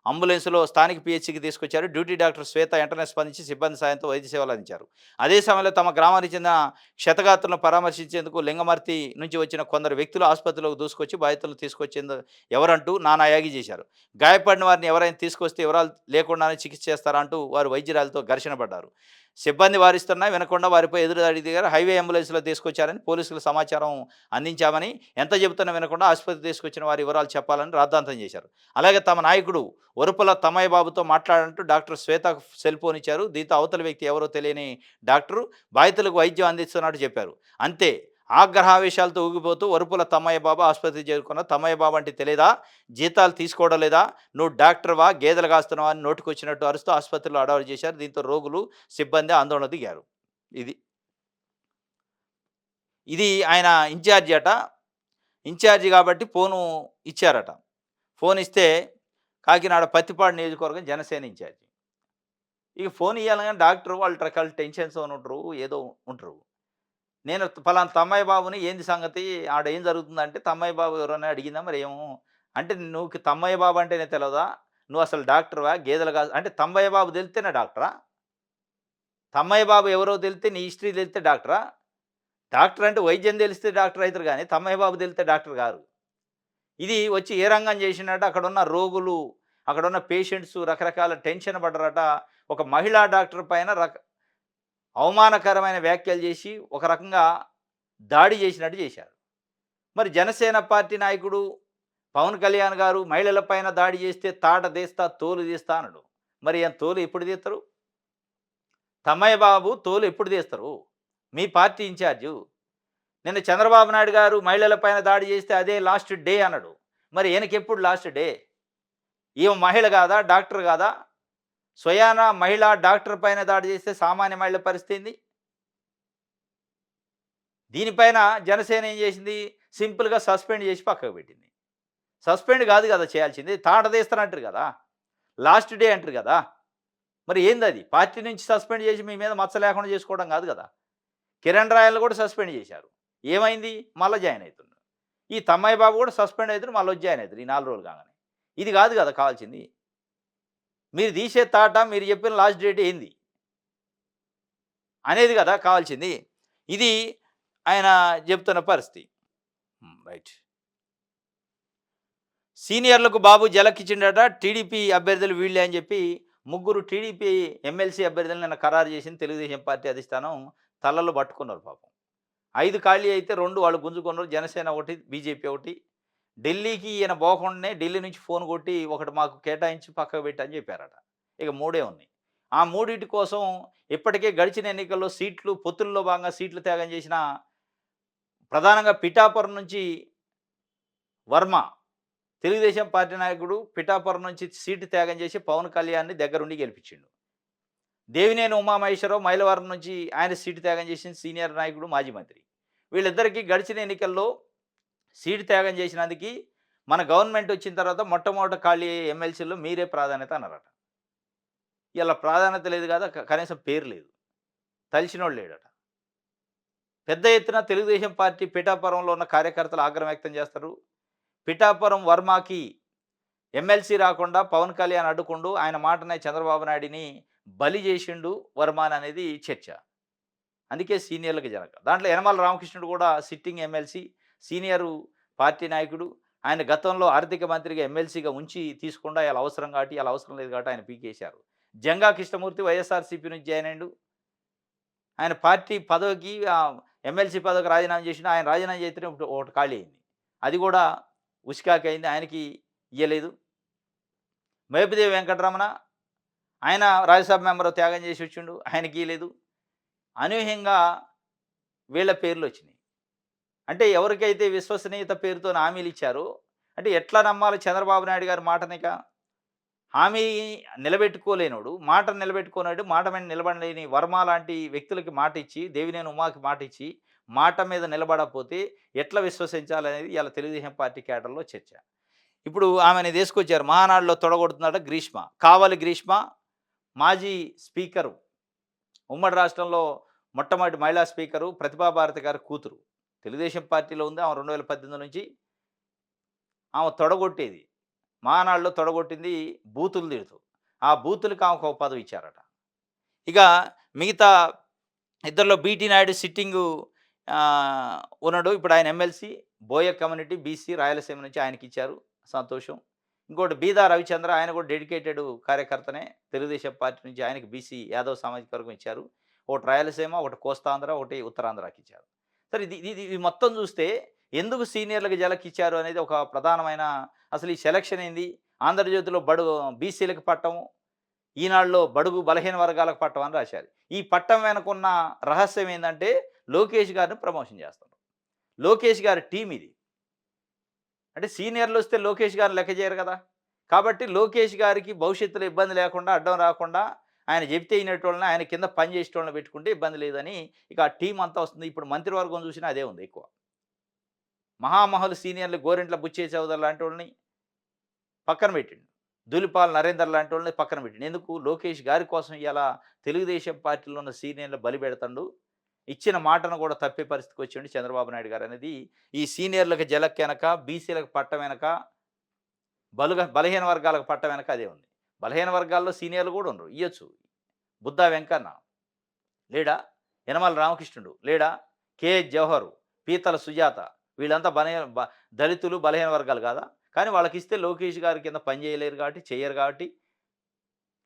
అంబులెన్స్లో స్థానిక పిహెచ్సికి తీసుకొచ్చారు. డ్యూటీ డాక్టర్ శ్వేత వెంటనే స్పందించి సిబ్బంది సాయంతో వైద్య సేవలు అందించారు. అదే సమయంలో తమ గ్రామానికి చెందిన క్షతగాత్రులను పరామర్శించేందుకు లింగమర్తి నుంచి వచ్చిన కొందరు వ్యక్తులు ఆసుపత్రిలోకి దూసుకొచ్చి బాధితులను తీసుకొచ్చేందుకు ఎవరంటూ నానా యాగి చేశారు. గాయపడిన వారిని ఎవరైనా తీసుకొస్తే వివరాలు లేకుండానే చికిత్స చేస్తారా అంటూ వారు వైద్యురాలతో ఘర్షణ పడ్డారు. సిబ్బంది వారిస్తున్నా వినకుండా వారిపై ఎదురుదాడి దిగారు. హైవే అంబులెన్స్లో తీసుకొచ్చారని పోలీసులకు సమాచారం అందించామని, ఎంత చెబుతున్నా వినకుండా ఆసుపత్రి తీసుకొచ్చిన వారి వివరాలు చెప్పాలని రాద్ధాంతం చేశారు. అలాగే తమ నాయకుడు వరుపుల తమ్మయ్య బాబుతో మాట్లాడాలంటూ డాక్టర్ శ్వేత సెల్ ఫోన్ ఇచ్చారు. దీంతో అవతల వ్యక్తి ఎవరో తెలియని డాక్టరు బాధితులకు వైద్యం అందిస్తున్నట్టు చెప్పారు. అంతే, ఆగ్రహావేశాలతో ఊగిపోతూ వరుపుల తమ్మయ్య బాబు ఆసుపత్రికి చేరుకున్న. తమ్మయ్య బాబు అంటే తెలియదా? జీతాలు తీసుకోవడం లేదా? నువ్వు డాక్టర్‌వా? గేదెలు కాస్తున్నావా? అని నోటికొచ్చినట్టు అరుస్తూ ఆసుపత్రిలో హడావుడి చేశారు. దీంతో రోగులు, సిబ్బంది ఆందోళన దిగారు. ఇది. ఇది ఆయన ఇన్ఛార్జి అట. ఇన్ఛార్జి కాబట్టి ఫోను ఇచ్చారట. ఫోన్ ఇస్తే కాకినాడ పత్తిపాడు నియోజకవర్గం జనసేన ఇన్ఛార్జి. ఇక ఫోన్ ఇయ్యాలంగానే డాక్టరు వాళ్ళు రకాల టెన్షన్స్‌తోని ఉంటారు. ఏదో ఉంటారు. నేను పలానా తమ్మయ్య బాబుని ఏంది సంగతి? ఆడ ఏం జరుగుతుందంటే, తమ్మయ్య బాబు ఎవరన్నా అడిగిందా మరి ఏమో అంటే, "నువ్వుకి తమ్మయ్య బాబు అంటేనే తెలవదా? నువ్వు అసలు డాక్టర్‌వా? గేదెలు అంటే తమ్మయ్య బాబు తెలిస్తేనే డాక్టరా? తమ్మయ్య బాబు ఎవరో తెలిస్తే నీ హిస్టరీ తెలిస్తే డాక్టరా? డాక్టర్ అంటే వైద్యం తెలిస్తే డాక్టర్ అయితారు గానీ, తమ్మయ్య బాబు తెలిస్తే డాక్టర్ గారు." ఇది వచ్చి ఏ రంగం చేసిండట, అక్కడున్న రోగులు, అక్కడున్న పేషెంట్స్ రకరకాల టెన్షన్ పడ్డారట. ఒక మహిళా డాక్టర్ పైన అవమానకరమైన వ్యాఖ్యలు చేసి, ఒక రకంగా దాడి చేసినట్టు చేశారు. మరి జనసేన పార్టీ నాయకుడు పవన్ కళ్యాణ్ గారు మహిళల పైన దాడి చేస్తే తాట తీస్తా, తోలు తీస్తా అన్నాడు. మరి ఆయన తోలు ఎప్పుడు తీస్తారు? తమ్మయ్య బాబు తోలు ఎప్పుడు తీస్తారు? మీ పార్టీ ఇన్ఛార్జు. నిన్న చంద్రబాబు నాయుడు గారు మహిళల పైన దాడి చేస్తే అదే లాస్ట్ డే అన్నాడు. మరి ఈయనకెప్పుడు లాస్ట్ డే? ఈమె మహిళ కాదా? డాక్టర్ కాదా? స్వయాన మహిళా డాక్టర్ పైన దాడి చేస్తే సామాన్య మహిళ పరిస్థితి ఏంది? దీనిపైన జనసేన ఏం చేసింది? సింపుల్‌గా సస్పెండ్ చేసి పక్కకు పెట్టింది. సస్పెండ్ కాదు కదా చేయాల్సింది. తాట తీస్తానంటారు కదా! లాస్ట్ డే అంటారు కదా! మరి ఏందది? పార్టీ నుంచి సస్పెండ్ చేసి మీ మీద మచ్చ లేకుండా చేసుకోవడం కాదు కదా! కిరణ్ రాయల్‌ని కూడా సస్పెండ్ చేశారు. ఏమైంది? మళ్ళా జాయిన్ అయితుండు. ఈ తమ్మయ్య బాబు కూడా సస్పెండ్ అయితుండు. మళ్ళొచ్చి జాయిన్ అయితుర్రు. ఈ 4 రోజులు కాగానే. ఇది కాదు కదా కావాల్సింది. మీరు తీసే తాట, మీరు చెప్పిన లాస్ట్ డేట్ ఏంది? అనేది కదా కావాల్సింది. ఇది ఆయన చెప్తున్న పరిస్థితి. రైట్. సీనియర్లకు బాబు జలకిచ్చిండట. టీడీపీ అభ్యర్థులు వీళ్ళే అని చెప్పి ముగ్గురు టీడీపీ ఎమ్మెల్సీ అభ్యర్థులను నిన్న ఖరారు చేసింది తెలుగుదేశం పార్టీ అధిష్టానం. తలలు పట్టుకున్నారు పాపం. 5 ఖాళీ అయితే 2 వాళ్ళు గుంజుకున్నారు. జనసేన ఒకటి, బీజేపీ ఒకటి. ఢిల్లీకి ఈయన పోకుండానే ఢిల్లీ నుంచి ఫోన్ కొట్టి ఒకటి మాకు కేటాయించి పక్కకు పెట్టి అని చెప్పారట. ఇక 3 ఉన్నాయి. ఆ మూడిటి కోసం ఇప్పటికే గడిచిన ఎన్నికల్లో సీట్లు పొత్తుల్లో భాగంగా సీట్లు త్యాగం చేసిన ప్రధానంగా పిఠాపురం నుంచి వర్మ తెలుగుదేశం పార్టీ నాయకుడు పిఠాపురం నుంచి సీటు త్యాగం చేసి పవన్ కళ్యాణ్‌ని దగ్గరుండి గెలిపించిండు. దేవినేని ఉమామహేశ్వరరావు మైలవరం నుంచి ఆయన సీటు త్యాగం చేసిన సీనియర్ నాయకుడు, మాజీ మంత్రి. వీళ్ళిద్దరికీ గడిచిన ఎన్నికల్లో సీటు త్యాగం చేసినందుకు మన గవర్నమెంట్ వచ్చిన తర్వాత మొట్టమొదట ఖాళీ అయ్యే ఎమ్మెల్సీల్లో మీరే ప్రాధాన్యత అన్నారట. ఇయాల ప్రాధాన్యత లేదు కదా! కనీసం పేరు లేదు. తెలిసినోడు లేడట. పెద్ద ఎత్తున తెలుగుదేశం పార్టీ పిఠాపురంలో ఉన్న కార్యకర్తలు ఆగ్రహం వ్యక్తం చేస్తారు. పిఠాపురం వర్మకి ఎమ్మెల్సీ రాకుండా పవన్ కళ్యాణ్ అడ్డుకుండు. ఆయన మాటనే చంద్రబాబు నాయుడిని బలి చేసిండు వర్మ అనేది చర్చ. అందుకే సీనియర్‌లకి జనక. దాంట్లో యనమల రామకృష్ణుడు కూడా సిట్టింగ్ ఎమ్మెల్సీ, సీనియరు పార్టీ నాయకుడు. ఆయన గతంలో ఆర్థిక మంత్రిగా ఎమ్మెల్సీగా ఉంచి తీసుకుండా ఇయాల అవసరం కాబట్టి, ఇయాల అవసరం లేదు కాబట్టి ఆయన పీకేశారు. జంగా కృష్ణమూర్తి వైఎస్ఆర్‌సీపీ నుంచి జాయిన్ అయిండు. ఆయన పార్టీ పదవికి ఎమ్మెల్సీ పదవికి రాజీనామా చేసిండు. ఆయన రాజీనామా చేస్తేనే ఒకటి ఖాళీ అయింది. అది కూడా ఉసికాకయింది. ఆయనకి ఇయ్యలేదు. మోపిదేవి వెంకటరమణ ఆయన రాజ్యసభ మెంబర్ త్యాగం చేసి వచ్చిండు. ఆయనకి ఇయ్యలేదు. అనూహ్యంగా వీళ్ళ పేర్లు వచ్చినాయి. అంటే ఎవరికైతే విశ్వసనీయత పేరుతోని హామీలు ఇచ్చారో, అంటే ఎట్లా నమ్మాలి చంద్రబాబు నాయుడు గారి మాటనిక? హామీ నిలబెట్టుకోలేనోడు, మాట నిలబెట్టుకోనోడు, మాట మీద నిలబడలేని వర్మ లాంటి వ్యక్తులకి మాట ఇచ్చి, దేవినేని ఉమాకి మాట ఇచ్చి, మాట మీద నిలబడకపోతే ఎట్లా విశ్వసించాలనేది ఇయాల తెలుగుదేశం పార్టీ కేడర్‌లో చర్చ. ఇప్పుడు ఆమెని తీసుకొచ్చారు. మహానాడులో తొడగొడుతున్నాడట గ్రీష్మ. కావలి గ్రీష్మ మాజీ స్పీకరు. ఉమ్మడి రాష్ట్రంలో మొట్టమొదటి మహిళా స్పీకరు ప్రతిభా భారతి గారి కూతురు. తెలుగుదేశం పార్టీలో ఉంది. ఆమె 2018 నుంచి ఆమె తొడగొట్టేది. మహానాడులో తొడగొట్టింది బూతులు తిడుతూ. ఆ బూతులకి ఆమెకు ఒక పదవి ఇచ్చారట. ఇక మిగతా ఇద్దరిలో బీటీ నాయుడు సిట్టింగు ఉన్నాడు. ఇప్పుడు ఆయన ఎమ్మెల్సీ బోయ కమ్యూనిటీ బీసీ రాయలసీమ నుంచి ఆయనకిచ్చారు. సంతోషం. ఇంకోటి బీదా రవిచంద్ర ఆయన కూడా డెడికేటెడ్ కార్యకర్తనే. తెలుగుదేశం పార్టీ నుంచి ఆయనకి బీసీ యాదవ్ సామాజిక వర్గం ఇచ్చారు. ఒకటి రాయలసీమ, ఒకటి కోస్తాంధ్ర, ఒకటి ఉత్తరాంధ్రకి ఇచ్చారు. సరే ఇది ఇది ఇది మొత్తం చూస్తే ఎందుకు సీనియర్‌లకి జలకిచ్చారు అనేది ఒక ప్రధానమైన అసలు ఈ సెలక్షన్ ఏంది? ఆంధ్రజ్యోతిలో బీసీలకు పట్టం, ఈనాడులో బడుగు బలహీన వర్గాలకు పట్టం అని రాశారు. ఈ పట్టం వెనకున్న రహస్యం ఏందంటే లోకేష్ గారిని ప్రమోషన్ చేస్తున్నారు. లోకేష్ గారి టీం ఇది. అంటే సీనియర్‌లొస్తే లోకేష్ గారిని లెక్క చేయరు కదా! కాబట్టి లోకేష్ గారికి భవిష్యత్తులో ఇబ్బంది లేకుండా, అడ్డం రాకుండా ఆయన చెప్తే ఇనేటోళ్ళని, ఆయన కింద పని చేసేటోళ్ళని పెట్టుకుంటే ఇబ్బంది లేదని ఇక ఆ టీమ్ అంతా వస్తుంది. ఇప్పుడు మంత్రివర్గం చూసినా అదే ఉంది ఎక్కువ. మహామహులు సీనియర్‌లు గోరింట్ల బుచ్చయ్య చౌదరి లాంటోళ్ళని పక్కన పెట్టిండు. ధూళిపాల నరేందర్ లాంటోళ్ళని పక్కన పెట్టిండు. ఎందుకు? లోకేష్ గారి కోసం ఇయాల తెలుగుదేశం పార్టీలో ఉన్న సీనియర్‌లు బలి పెడతండు. ఇచ్చిన మాటను కూడా తప్పే పరిస్థితికొచ్చిండు చంద్రబాబు నాయుడు గారనేది ఈ సీనియర్‌లకు జలక్కెనక, బీసీలకు పట్టం వెనక, బలహీన వర్గాలకు పట్టం వెనక అదే ఉంది. బలహీన వర్గాల్లో సీనియర్‌లు కూడా ఉండరు. ఇయ్యొచ్చు. బుద్దా వెంకన్న లేడా? యనమల రామకృష్ణుడు లేడా? కేహెచ్ జవహరు, పీతల సుజాత వీళ్ళంతా దళితులు, బలహీన వర్గాలు కాదా? కానీ వాళ్ళకిస్తే లోకేష్ గారి కింద పని చేయలేరు కాబట్టి, చెయ్యరు కాబట్టి,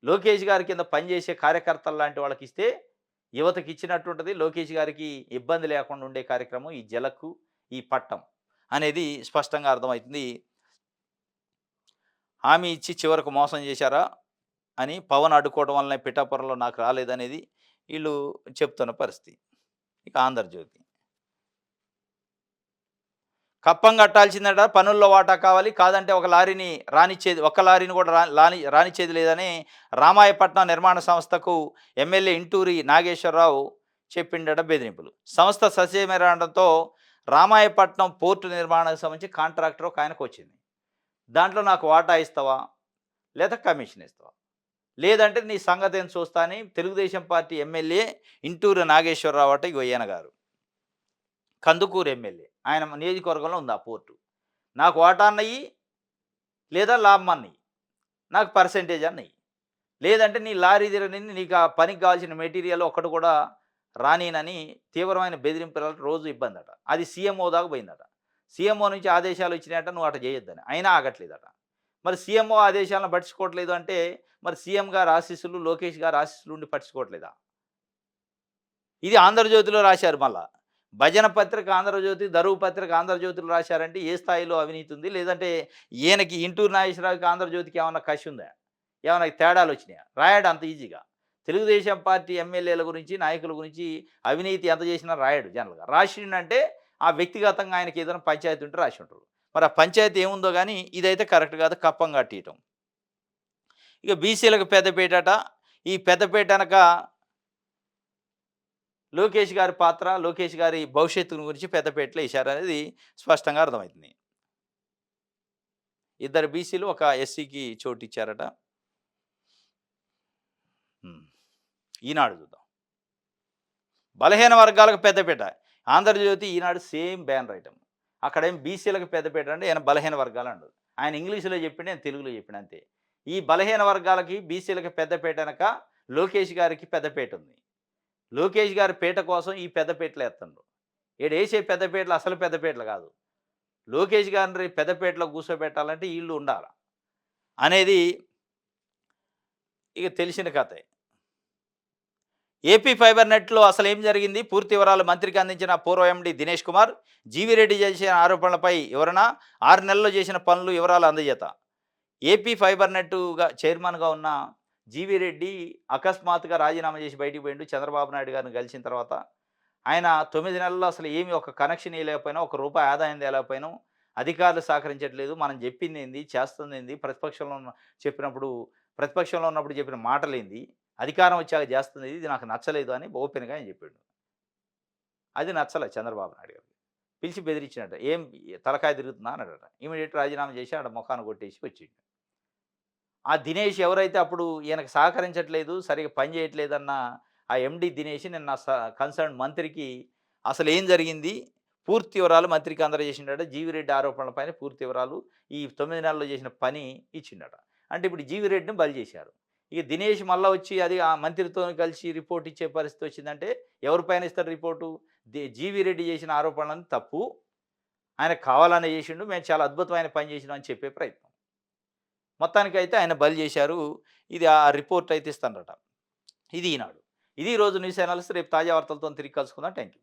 లోకేష్ గారి కింద పనిచేసే కార్యకర్తలు లాంటి వాళ్ళకిస్తే యువతకి ఇచ్చినట్టు ఉంటది. లోకేష్ గారికి ఇబ్బంది లేకుండా ఉండే కార్యక్రమం ఈ జలకు, ఈ పట్టం అనేది స్పష్టంగా అర్థమవుతుంది. హామీ ఇచ్చి చివరకు మోసం చేశారా అని పవన్ అడ్డుకోవడం వల్లనే పిఠాపురంలో నాకు రాలేదనేది వీళ్ళు చెప్తున్న పరిస్థితి. ఇక ఆంధ్రజ్యోతి. కప్పం కట్టాల్సిందట, పనుల్లో వాటా కావాలి, కాదంటే ఒక లారీని రానిచ్చేది, ఒక్క లారీని కూడా రానిచ్చేది లేదని రామాయపట్నం నిర్మాణ సంస్థకు ఎమ్మెల్యే ఇంటూరి నాగేశ్వరరావు చెప్పిండట బెదిరింపులు. సంస్థ ససేమిరాడంతో రామాయపట్నం పోర్టు నిర్మాణానికి సంబంధించి కాంట్రాక్టర్ ఒక ఆయనకు వచ్చింది. దాంట్లో నాకు వాటా ఇస్తావా? లేదా కమిషన్ ఇస్తావా? లేదంటే నీ సంగతి ఏం చూస్తా అని తెలుగుదేశం పార్టీ ఎమ్మెల్యే ఇంటూరి నాగేశ్వరరావు అట ఈయన గారు. కందుకూరు ఎమ్మెల్యే. ఆయన నియోజకవర్గంలో ఉంది ఆ పోర్టు. నాకు వాటా అన్నయ్యి, లేదా లాభం అన్నయ్యి. నాకు పర్సెంటేజ్ అన్నయ్యి. లేదంటే నీ లారీ తిరగనింది, నీకు ఆ పనికి కావాల్సిన మెటీరియల్ ఒక్కటి కూడా రానీనని తీవ్రమైన బెదిరింపులతో రోజు ఇబ్బందట. అది సీఎంఓ దాకా పోయిందట. సీఎంఓ నుంచి ఆదేశాలు వచ్చినాయట, నువ్వు అట చేయొద్దని. అయినా ఆగట్లేదట. మరి సీఎంఓ ఆదేశాలను పట్టించుకోవట్లేదు అంటే మరి సీఎం గారి ఆశీస్సులు, లోకేష్ గారి ఆశీస్సులు ఉండి పట్టించుకోవట్లేదా? ఇది ఆంధ్రజ్యోతిలో రాశారు మళ్ళా. భజన పత్రిక ఆంధ్రజ్యోతి, దరువు పత్రిక ఆంధ్రజ్యోతిలో రాశారంటే ఏ స్థాయిలో అవినీతి ఉంది? లేదంటే ఈయనకి ఇంటూరు నాగేశ్వరరావుకి ఆంధ్రజ్యోతికి ఏమన్నా కసి ఉందా? ఏమన్నా తేడాలు వచ్చినాయా? రాయడు అంత ఈజీగా. తెలుగుదేశం పార్టీ ఎమ్మెల్యేల గురించి, నాయకుల గురించి అవినీతి ఎంత చేసినా రాయడు జనరల్‌గా. రాసిండంటే ఆ వ్యక్తిగతంగా ఆయనకి ఏదైనా పంచాయతీ ఉంటే రాసి ఉంటారు. మరి ఆ పంచాయతీ ఏముందో గానీ ఇదైతే కరెక్ట్ కాదు, కప్పం కట్టియటం. ఇక బీసీలకు పెద్దపీటట. ఈ పెద్దపీట ఎనక లోకేష్ గారి పాత్ర, లోకేష్ గారి భవిష్యత్తు గురించి పెద్దపీటలో ఏశారనేది స్పష్టంగా అర్థమవుతుంది. ఇద్దరు బీసీలు, ఒక ఎస్సీకి చోటిచ్చారట. ఈనాడు చూద్దాం. బలహీన వర్గాలకు పెద్దపీట. ఆంధ్రజ్యోతి, ఈనాడు సేమ్ బ్యానర్ ఐటమ్. అక్కడేం బీసీలకు పెద్దపీట అంటే ఆయన బలహీన వర్గాలు అంటారు. ఆయన ఇంగ్లీష్‌లో చెప్పిండు, నేను తెలుగులో చెప్పిన అంతే. ఈ బలహీన వర్గాలకి, బీసీలకి పెద్దపీట ఎనక లోకేష్ గారికి పెద్దపీట ఉంది. లోకేష్ గారి పీట కోసం ఈ పెద్దపీటలు ఎత్తండ్రు. ఈడేసే పెద్దపీటలు అసలు పెద్దపీటలు కాదు. లోకేష్ గారిని పెద్దపీటలో కూర్చోబెట్టాలంటే ఈళ్ళు ఉండాల అనేది ఇక తెలిసిన కథే. ఏపీ ఫైబర్ నెట్‌లో అసలేం జరిగింది? పూర్తి వివరాలు మంత్రికి అందించిన పూర్వ ఎండీ దినేష్ కుమార్. జీవీరెడ్డి చేసిన ఆరోపణలపై వివరణ, 6 నెలల్లో చేసిన పనులు వివరాలు అందజేత. ఏపీ ఫైబర్ నెట్‌గా చైర్మన్‌గా ఉన్న జీవీరెడ్డి అకస్మాత్తుగా రాజీనామా చేసి బయటికి పోయిండు. చంద్రబాబు నాయుడు గారిని కలిసిన తర్వాత ఆయన 9 నెలల్లో అసలు ఏమి ఒక కనెక్షన్ ఇయలేకపోయినా, ఒక రూపాయి ఆదాయం తేలేకపోయినాం. అధికారులు సహకరించట్లేదు. మనం చెప్పిందేంది, చేస్తుందేంది, ప్రతిపక్షంలో ఉన్నప్పుడు చెప్పిన మాటలేంది, అధికారం వచ్చాక చేస్తుంది ఇది నాకు నచ్చలేదు అని ఓపెన్‌గా ఆయన చెప్పాడు. అది నచ్చలే చంద్రబాబు నాయుడు గారికి. పిలిచి బెదిరించినట్ట. "ఏం తలకాయ తిరుగుతుందా?" అన్నాడట. ఇమ్మీడియేట్ రాజీనామా చేసి ఆడ మొఖాన కొట్టేసి వచ్చిండు. ఆ దినేష్ ఎవరైతే అప్పుడు ఈయనకు సహకరించట్లేదు, సరిగ్గా పని చేయట్లేదన్న ఆ ఎండీ దినేష్ నిన్న కన్సర్న్ మంత్రికి అసలేం జరిగింది, పూర్తి వివరాలు మంత్రికి అందజేసిండట. జీవిరెడ్డి ఆరోపణలపైన పూర్తి వివరాలు, ఈ 9 నెలల్లో చేసిన పని ఇచ్చిండట. అంటే ఇప్పుడు జీవిరెడ్డిని బలి చేశారు. ఇక దినేష్ మళ్ళా వచ్చి అది ఆ మంత్రితో కలిసి రిపోర్ట్ ఇచ్చే పరిస్థితి వచ్చిందంటే ఎవరిపైన ఇస్తారు రిపోర్టు? జీవిరెడ్డి చేసిన ఆరోపణలను తప్పు, ఆయనకు కావాలనే చేసిండు, మేము చాలా అద్భుతమైన పని చేసినాం అని చెప్పే ప్రయత్నం. మొత్తానికైతే ఆయన బలి చేశారు. ఇది ఆ రిపోర్ట్ అయితే ఇస్తానరట. ఇది ఈనాడు. ఇది ఈరోజు న్యూస్ అనాలిసిస్. రేపు తాజా వార్తలతో తిరిగి కలుసుకుందాం. Thank you.